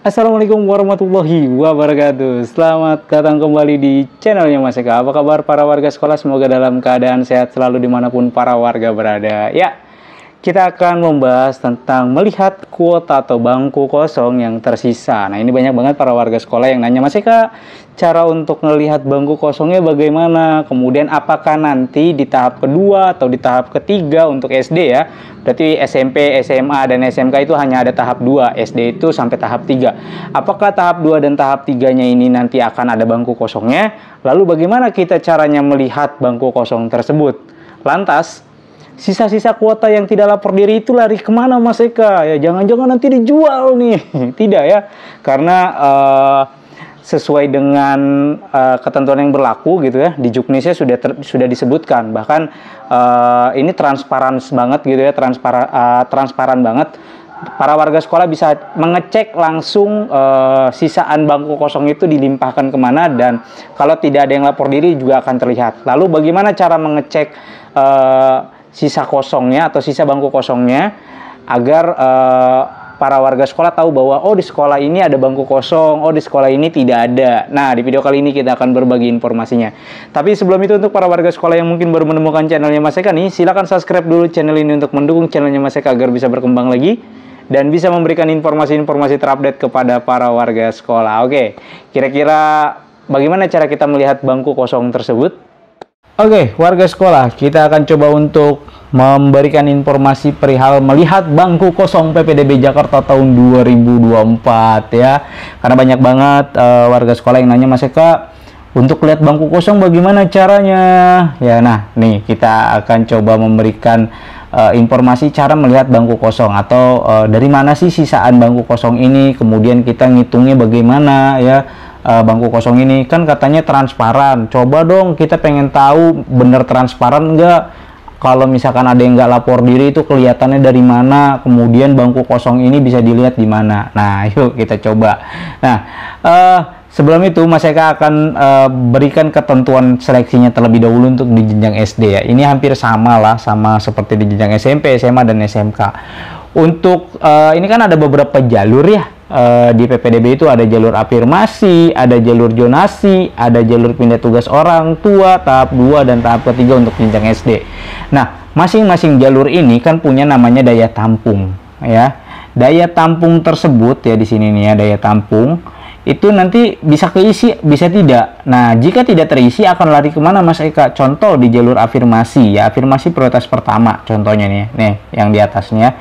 Assalamualaikum warahmatullahi wabarakatuh. Selamat datang kembali di channelnya Mas Eka. Apa kabar para warga sekolah? Semoga dalam keadaan sehat selalu dimanapun para warga berada. Ya, kita akan membahas tentang melihat kuota atau bangku kosong yang tersisa. Nah, ini banyak banget para warga sekolah yang nanya, Mas Eka, cara untuk melihat bangku kosongnya bagaimana? Kemudian apakah nanti di tahap kedua atau di tahap ketiga untuk SD ya? Berarti SMP, SMA, dan SMK itu hanya ada tahap 2, SD itu sampai tahap 3. Apakah tahap 2 dan tahap 3-nya ini nanti akan ada bangku kosongnya? Lalu bagaimana kita caranya melihat bangku kosong tersebut? Lantas, sisa-sisa kuota yang tidak lapor diri itu lari kemana Mas Eka? Ya jangan-jangan nanti dijual nih. Tidak ya, karena sesuai dengan ketentuan yang berlaku gitu ya, di Juknisnya sudah disebutkan, bahkan ini transparan banget gitu ya, transparan banget. Para warga sekolah bisa mengecek langsung sisaan bangku kosong itu dilimpahkan kemana, dan kalau tidak ada yang lapor diri juga akan terlihat. Lalu bagaimana cara mengecek sisa kosongnya atau sisa bangku kosongnya agar para warga sekolah tahu bahwa oh di sekolah ini ada bangku kosong, oh di sekolah ini tidak ada. Nah, di video kali ini kita akan berbagi informasinya. Tapi sebelum itu, untuk para warga sekolah yang mungkin baru menemukan channelnya Mas Eka nih, silakan subscribe dulu channel ini untuk mendukung channelnya Mas Eka agar bisa berkembang lagi dan bisa memberikan informasi-informasi terupdate kepada para warga sekolah. Oke, kira-kira bagaimana cara kita melihat bangku kosong tersebut? Oke, warga sekolah, kita akan coba untuk memberikan informasi perihal melihat bangku kosong PPDB Jakarta tahun 2024 ya. Karena banyak banget warga sekolah yang nanya, Mas Eka, untuk lihat bangku kosong bagaimana caranya? Ya, nah, nih kita akan coba memberikan informasi cara melihat bangku kosong, atau dari mana sih sisaan bangku kosong ini, kemudian kita ngitungnya bagaimana ya. Bangku kosong ini kan katanya transparan. Coba dong, kita pengen tahu bener transparan enggak. Kalau misalkan ada yang nggak lapor diri itu kelihatannya dari mana, kemudian bangku kosong ini bisa dilihat di mana. Nah, yuk kita coba. Nah, sebelum itu Mas Eka akan berikan ketentuan seleksinya terlebih dahulu untuk di jenjang SD ya. Ini hampir sama lah, sama seperti di jenjang SMP, SMA, dan SMK. Untuk ini kan ada beberapa jalur ya. Di PPDB itu ada jalur afirmasi, ada jalur zonasi, ada jalur pindah tugas orang tua, tahap 2 dan tahap ketiga untuk jenjang SD. Nah, masing-masing jalur ini kan punya namanya daya tampung ya. Daya tampung tersebut ya, di sini nih ya, daya tampung itu nanti bisa keisi, bisa tidak. Nah, jika tidak terisi akan lari kemana Mas Eka? Contoh di jalur afirmasi ya, afirmasi prioritas pertama contohnya nih yang di atasnya.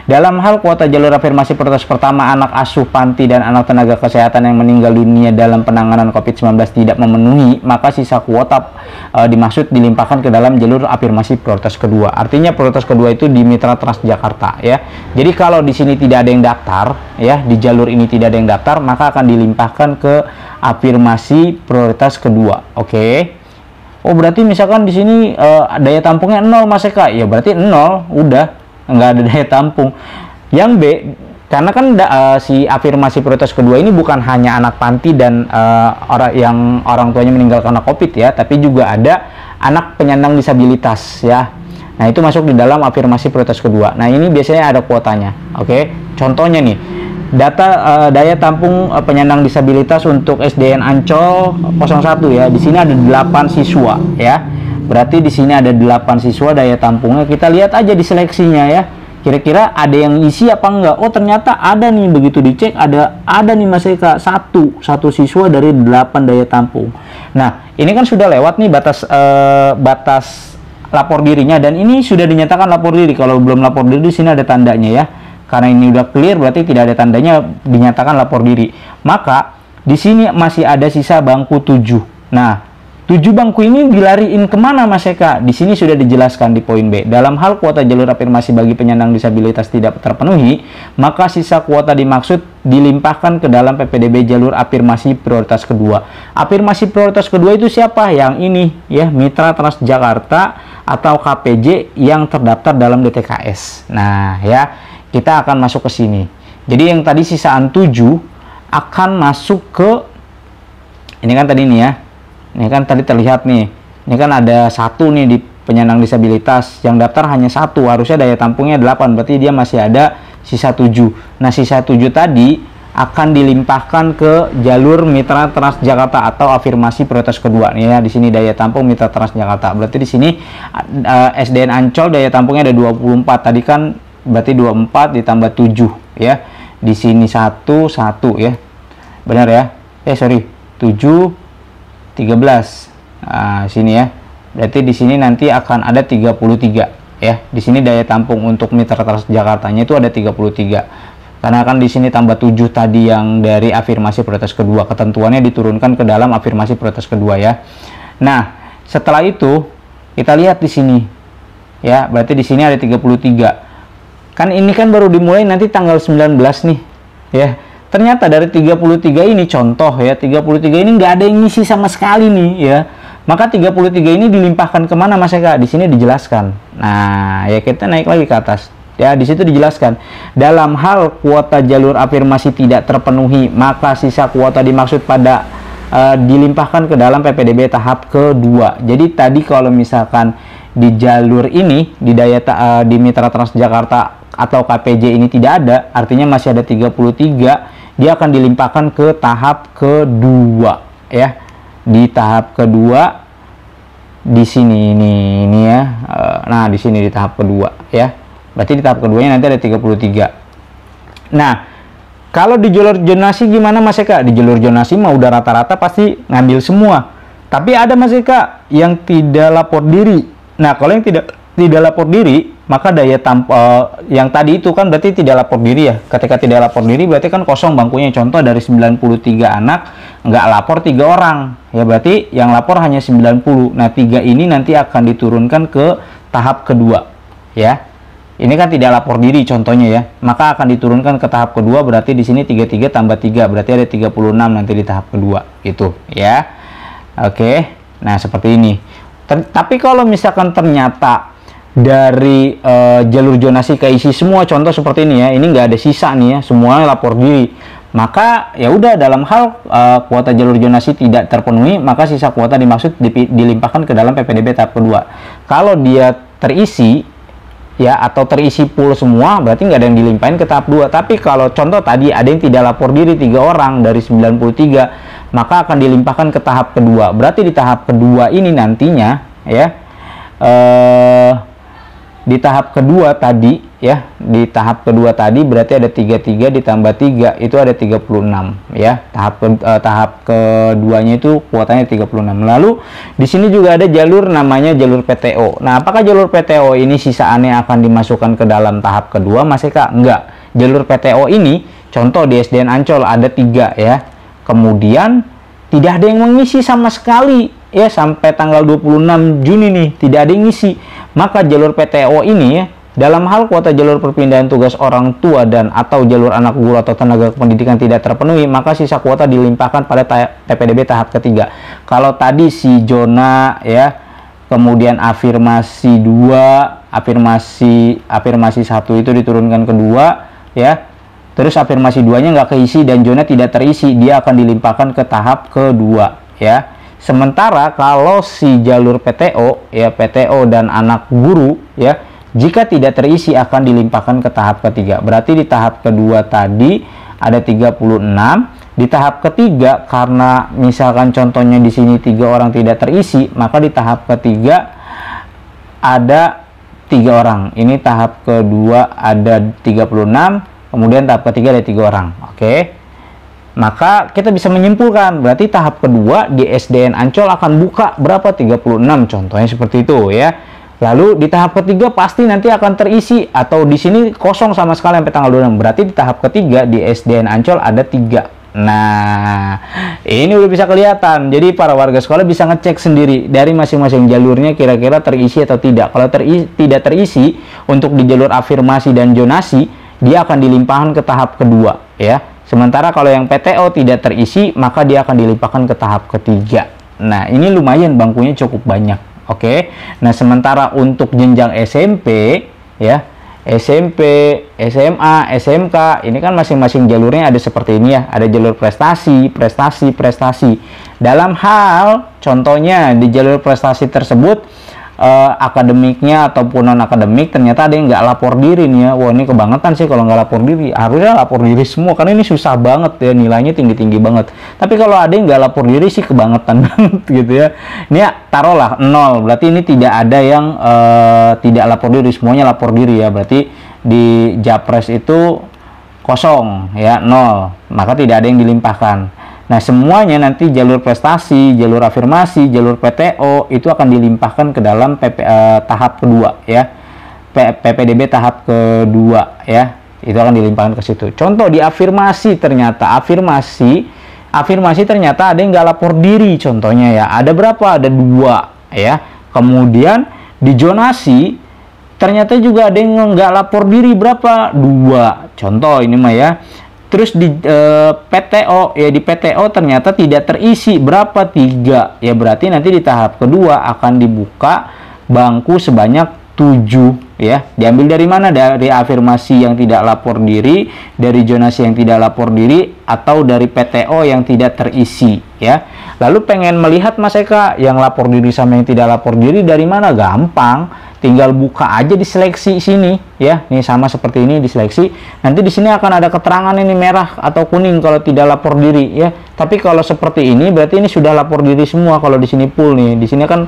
Dalam hal kuota jalur afirmasi prioritas pertama, anak asuh panti dan anak tenaga kesehatan yang meninggal dunia dalam penanganan COVID-19 tidak memenuhi, maka sisa kuota dimaksud dilimpahkan ke dalam jalur afirmasi prioritas kedua. Artinya prioritas kedua itu di Mitra Transjakarta ya. Jadi kalau di sini tidak ada yang daftar ya, di jalur ini tidak ada yang daftar, maka akan dilimpahkan ke afirmasi prioritas kedua. Oke. Oh, berarti misalkan di sini daya tampungnya 0 Mas Eka. Ya berarti 0, udah nggak ada daya tampung. Yang B, karena kan si afirmasi prioritas kedua ini bukan hanya anak panti dan orang tuanya meninggal karena COVID ya, tapi juga ada anak penyandang disabilitas ya. Nah, itu masuk di dalam afirmasi prioritas kedua. Nah, ini biasanya ada kuotanya. Oke, contohnya nih, data daya tampung penyandang disabilitas untuk SDN Ancol 01 ya. Di sini ada 8 siswa ya. Berarti di sini ada 8 siswa daya tampungnya. Kita lihat aja di seleksinya ya. Kira-kira ada yang isi apa enggak? Oh, ternyata ada nih, begitu dicek ada nih Mas Eka, satu siswa dari 8 daya tampung. Nah, ini kan sudah lewat nih batas lapor dirinya, dan ini sudah dinyatakan lapor diri. Kalau belum lapor diri di sini ada tandanya ya. Karena ini udah clear berarti tidak ada tandanya dinyatakan lapor diri. Maka di sini masih ada sisa bangku 7. Nah, 7 bangku ini dilariin kemana Mas Eka? Di sini sudah dijelaskan di poin B. Dalam hal kuota jalur afirmasi bagi penyandang disabilitas tidak terpenuhi, maka sisa kuota dimaksud dilimpahkan ke dalam PPDB jalur afirmasi prioritas kedua. Afirmasi prioritas kedua itu siapa? Yang ini ya, Mitra Transjakarta atau KPJ yang terdaftar dalam DTKS. Nah ya, kita akan masuk ke sini. Jadi yang tadi sisaan 7 akan masuk ke ini kan tadi nih ya. Ini kan tadi terlihat nih, ini kan ada 1 nih di penyandang disabilitas, yang daftar hanya 1, harusnya daya tampungnya 8, berarti dia masih ada sisa 7. Nah, sisa 7 tadi akan dilimpahkan ke jalur Mitra Transjakarta atau afirmasi prioritas kedua nih ya. Di sini daya tampung Mitra Transjakarta. Berarti di sini SDN Ancol daya tampungnya ada 24. Tadi kan berarti 24 ditambah 7 ya. Di sini 1 ya. Benar ya? Sorry. 7 13. Nah, sini ya. Berarti di sini nanti akan ada 33 ya. Di sini daya tampung untuk Mitra Transjakartanya itu ada 33. Karena kan di sini tambah 7 tadi yang dari afirmasi prioritas kedua, ketentuannya diturunkan ke dalam afirmasi prioritas kedua ya. Nah, setelah itu kita lihat di sini ya, berarti di sini ada 33. Kan ini kan baru dimulai nanti tanggal 19 nih ya. Ternyata dari 33 ini contoh ya, 33 ini nggak ada yang ngisi sama sekali nih ya. Maka 33 ini dilimpahkan kemana Mas Eka? Di sini dijelaskan. Nah, ya kita naik lagi ke atas. Ya, di situ dijelaskan, dalam hal kuota jalur afirmasi tidak terpenuhi, maka sisa kuota dimaksud pada dilimpahkan ke dalam PPDB tahap kedua. Jadi tadi kalau misalkan di jalur ini di Mitra Transjakarta atau KPJ ini tidak ada, artinya masih ada 33, dia akan dilimpahkan ke tahap kedua ya. Di tahap kedua di sini ini ya. Nah, di sini di tahap kedua ya. Berarti di tahap keduanya nanti ada 33. Nah, kalau di jalur zonasi gimana Mas Eka? Di jalur zonasi mah udah rata-rata pasti ngambil semua. Tapi ada Mas Eka yang tidak lapor diri. Nah, kalau yang tidak lapor diri, maka daya yang tadi itu kan berarti tidak lapor diri ya. Ketika tidak lapor diri berarti kan kosong bangkunya. Contoh dari 93 anak nggak lapor 3 orang. Ya berarti yang lapor hanya 90. Nah, 3 ini nanti akan diturunkan ke tahap kedua ya. Ini kan tidak lapor diri contohnya ya, maka akan diturunkan ke tahap kedua, berarti di sini 33 tambah 3, berarti ada 36 nanti di tahap kedua, itu ya. Oke, nah seperti ini. Tapi kalau misalkan ternyata dari jalur zonasi keisi semua, contoh seperti ini ya, ini nggak ada sisa nih ya, semuanya lapor diri, maka ya udah dalam hal kuota jalur zonasi tidak terpenuhi, maka sisa kuota dimaksud dilimpahkan ke dalam PPDB tahap kedua. Kalau dia terisi ya atau terisi full semua, berarti nggak ada yang dilimpahin ke tahap 2. Tapi kalau contoh tadi ada yang tidak lapor diri 3 orang dari 93, maka akan dilimpahkan ke tahap kedua. Berarti di tahap kedua ini nantinya ya, di tahap kedua tadi ya, di tahap kedua tadi berarti ada 33 ditambah 3 itu ada 36 ya. Tahap keduanya itu kuotanya 36. Lalu di sini juga ada jalur namanya jalur PTO. Nah, apakah jalur PTO ini sisaannya akan dimasukkan ke dalam tahap kedua Mas Eka? Enggak. Jalur PTO ini contoh di SDN Ancol ada 3 ya. Kemudian tidak ada yang mengisi sama sekali ya, sampai tanggal 26 Juni nih tidak ada yang ngisi. Maka jalur PTO ini ya, dalam hal kuota jalur perpindahan tugas orang tua dan atau jalur anak guru atau tenaga pendidikan tidak terpenuhi, maka sisa kuota dilimpahkan pada PPDB tahap ketiga. Kalau tadi si zona ya, kemudian afirmasi 2, afirmasi 1 itu diturunkan ke 2 ya. Terus afirmasi 2-nya nggak keisi dan zona tidak terisi, dia akan dilimpahkan ke tahap kedua ya. Sementara kalau si jalur PTO ya, PTO dan anak guru ya, jika tidak terisi akan dilimpahkan ke tahap ketiga. Berarti di tahap kedua tadi ada 36, di tahap ketiga karena misalkan contohnya di sini 3 orang tidak terisi, maka di tahap ketiga ada 3 orang. Ini tahap kedua ada 36, kemudian tahap ketiga ada 3 orang. Oke. Maka kita bisa menyimpulkan berarti tahap kedua di SDN Ancol akan buka berapa? 36 contohnya seperti itu ya. Lalu di tahap ketiga pasti nanti akan terisi atau di sini kosong sama sekali sampai tanggal 26. Berarti di tahap ketiga di SDN Ancol ada 3. Nah, ini udah bisa kelihatan. Jadi para warga sekolah bisa ngecek sendiri dari masing-masing jalurnya kira-kira terisi atau tidak. Kalau tidak terisi untuk di jalur afirmasi dan zonasi, dia akan dilimpahkan ke tahap kedua ya. Sementara kalau yang PTO tidak terisi, maka dia akan dilimpahkan ke tahap ketiga. Nah, ini lumayan bangkunya cukup banyak. Oke. Nah, sementara untuk jenjang SMP ya, SMP, SMA, SMK, ini kan masing-masing jalurnya ada seperti ini ya. Ada jalur prestasi, prestasi, prestasi. Dalam hal contohnya di jalur prestasi tersebut akademiknya ataupun non akademik, ternyata ada yang nggak lapor diri nih ya. Wah, ini kebangetan sih kalau nggak lapor diri. Harusnya lapor diri semua karena ini susah banget ya, nilainya tinggi-tinggi banget. Tapi kalau ada yang nggak lapor diri sih kebangetan banget gitu ya. Ini ya, taruhlah 0, berarti ini tidak ada yang tidak lapor diri, semuanya lapor diri ya. Berarti di Japres itu kosong ya, 0, maka tidak ada yang dilimpahkan. Nah, semuanya nanti jalur prestasi, jalur afirmasi, jalur PTO itu akan dilimpahkan ke dalam tahap kedua ya. PPDB tahap kedua ya. Itu akan dilimpahkan ke situ. Contoh di afirmasi, ternyata afirmasi ternyata ada yang nggak lapor diri contohnya ya. Ada berapa? Ada 2 ya. Kemudian di zonasi ternyata juga ada yang nggak lapor diri berapa? 2. Contoh ini mah ya. Terus di PTO ya, di PTO ternyata tidak terisi berapa? 3 ya. Berarti nanti di tahap kedua akan dibuka bangku sebanyak 7 ya. Diambil dari mana? Dari afirmasi yang tidak lapor diri, dari zonasi yang tidak lapor diri, atau dari PTO yang tidak terisi ya. Lalu pengen melihat Mas Eka yang lapor diri sama yang tidak lapor diri dari mana? Gampang. Tinggal buka aja di seleksi sini ya. Nih sama seperti ini di seleksi. Nanti di sini akan ada keterangan ini merah atau kuning kalau tidak lapor diri ya. Tapi kalau seperti ini berarti ini sudah lapor diri semua. Kalau di sini full nih. Di sini kan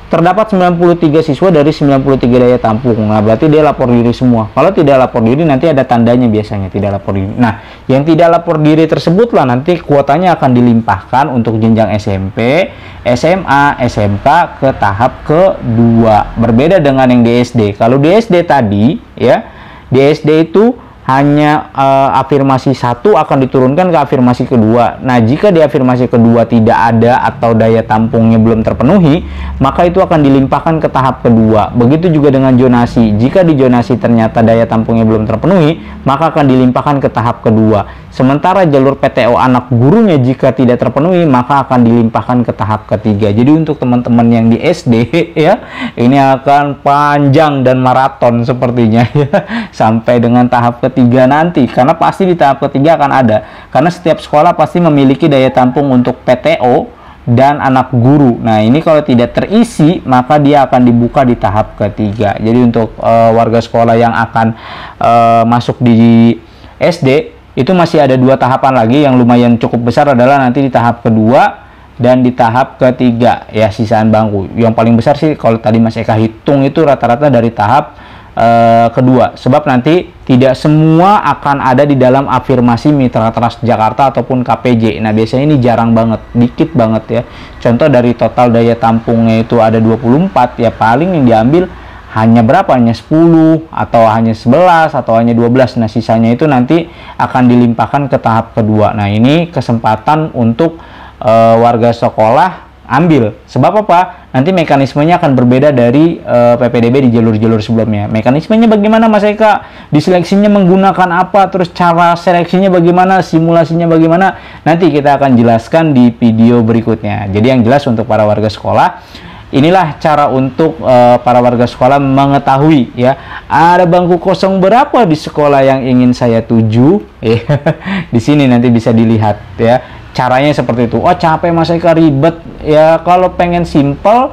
terdapat 93 siswa dari 93 daya tampung. Nah, berarti dia lapor diri semua. Kalau tidak lapor diri nanti ada tandanya biasanya tidak lapor diri. Nah, yang tidak lapor diri tersebutlah nanti kuotanya akan dilimpahkan untuk jenjang SMP, SMA, SMK ke tahap kedua. Berbeda dengan yang di SD. Kalau di SD tadi ya, di SD itu hanya afirmasi 1 akan diturunkan ke afirmasi kedua. Nah, jika di afirmasi kedua tidak ada atau daya tampungnya belum terpenuhi, maka itu akan dilimpahkan ke tahap kedua. Begitu juga dengan zonasi. Jika di zonasi ternyata daya tampungnya belum terpenuhi, maka akan dilimpahkan ke tahap kedua. Sementara jalur PTO anak gurunya jika tidak terpenuhi, maka akan dilimpahkan ke tahap ketiga. Jadi untuk teman-teman yang di SD ya, ini akan panjang dan maraton sepertinya ya, sampai dengan tahap ketiga nanti, karena pasti di tahap ketiga akan ada, karena setiap sekolah pasti memiliki daya tampung untuk PTO dan anak guru. Nah, ini kalau tidak terisi maka dia akan dibuka di tahap ketiga. Jadi untuk warga sekolah yang akan masuk di SD itu masih ada 2 tahapan lagi yang lumayan cukup besar, adalah nanti di tahap kedua dan di tahap ketiga ya, sisaan bangku. Yang paling besar sih kalau tadi Mas Eka hitung itu rata-rata dari tahap kedua, sebab nanti tidak semua akan ada di dalam afirmasi Mitra Trust Jakarta ataupun KPJ. Nah, biasanya ini jarang banget, dikit banget ya. Contoh dari total daya tampungnya itu ada 24 ya, paling yang diambil hanya berapa? Hanya 10 atau hanya 11 atau hanya 12. Nah, sisanya itu nanti akan dilimpahkan ke tahap kedua. Nah, ini kesempatan untuk warga sekolah ambil. Sebab apa? Nanti mekanismenya akan berbeda dari PPDB di jalur-jalur sebelumnya. Mekanismenya bagaimana Mas Eka? Diseleksinya menggunakan apa? Terus cara seleksinya bagaimana? Simulasinya bagaimana? Nanti kita akan jelaskan di video berikutnya. Jadi yang jelas untuk para warga sekolah, inilah cara untuk para warga sekolah mengetahui ya, ada bangku kosong berapa di sekolah yang ingin saya tuju. Di sini nanti bisa dilihat ya. Caranya seperti itu. Oh, capek Mas Eka, ribet. Ya, kalau pengen simple,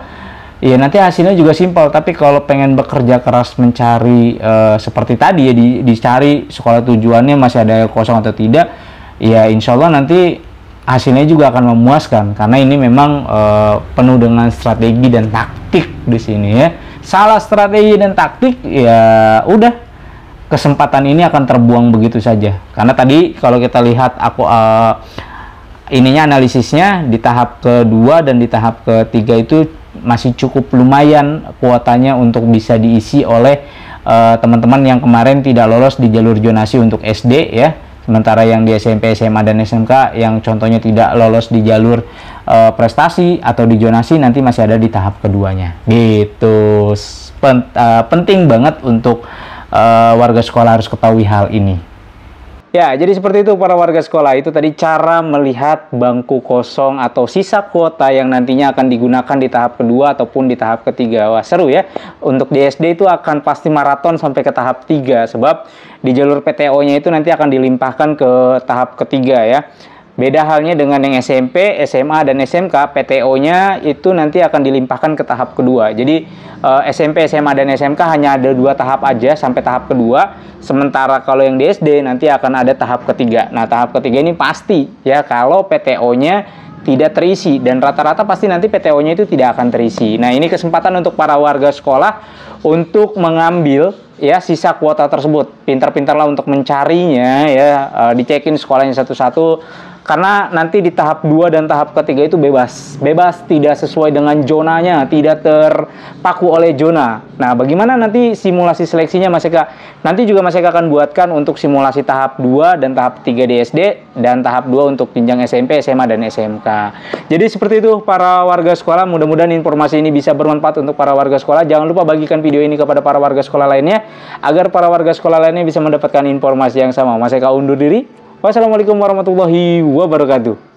ya nanti hasilnya juga simple. Tapi kalau pengen bekerja keras mencari seperti tadi ya, dicari sekolah tujuannya masih ada kosong atau tidak, ya insya Allah nanti hasilnya juga akan memuaskan. Karena ini memang penuh dengan strategi dan taktik di sini ya. Salah strategi dan taktik, ya udah, kesempatan ini akan terbuang begitu saja. Karena tadi kalau kita lihat ininya analisisnya di tahap kedua dan di tahap ketiga itu masih cukup lumayan kuotanya untuk bisa diisi oleh teman-teman yang kemarin tidak lolos di jalur zonasi untuk SD ya. Sementara yang di SMP, SMA, dan SMK yang contohnya tidak lolos di jalur prestasi atau di zonasi nanti masih ada di tahap keduanya. Gitu. Penting banget untuk warga sekolah harus ketahui hal ini. Ya, jadi seperti itu para warga sekolah. Itu tadi cara melihat bangku kosong atau sisa kuota yang nantinya akan digunakan di tahap kedua ataupun di tahap ketiga. Wah, seru ya. Untuk di SD itu akan pasti maraton sampai ke tahap 3. Sebab di jalur PTO-nya itu nanti akan dilimpahkan ke tahap ketiga ya. Beda halnya dengan yang SMP, SMA, dan SMK, PTO-nya itu nanti akan dilimpahkan ke tahap kedua. Jadi SMP, SMA, dan SMK hanya ada 2 tahap aja sampai tahap kedua. Sementara kalau yang di SD nanti akan ada tahap ketiga. Nah, tahap ketiga ini pasti ya kalau PTO-nya tidak terisi, dan rata-rata pasti nanti PTO-nya itu tidak akan terisi. Nah, ini kesempatan untuk para warga sekolah untuk mengambil ya sisa kuota tersebut. Pintar-pintarlah untuk mencarinya ya, dicekin sekolahnya satu-satu. Karena nanti di tahap 2 dan tahap ketiga itu bebas, tidak sesuai dengan zonanya, tidak terpaku oleh zona. Nah, bagaimana nanti simulasi seleksinya Mas Eka? Nanti juga Mas Eka akan buatkan untuk simulasi tahap 2 dan tahap 3 di SD, dan tahap 2 untuk jenjang SMP, SMA, dan SMK. Jadi seperti itu para warga sekolah, mudah-mudahan informasi ini bisa bermanfaat untuk para warga sekolah. Jangan lupa bagikan video ini kepada para warga sekolah lainnya, agar para warga sekolah lainnya bisa mendapatkan informasi yang sama. Mas Eka undur diri. Wassalamualaikum warahmatullahi wabarakatuh.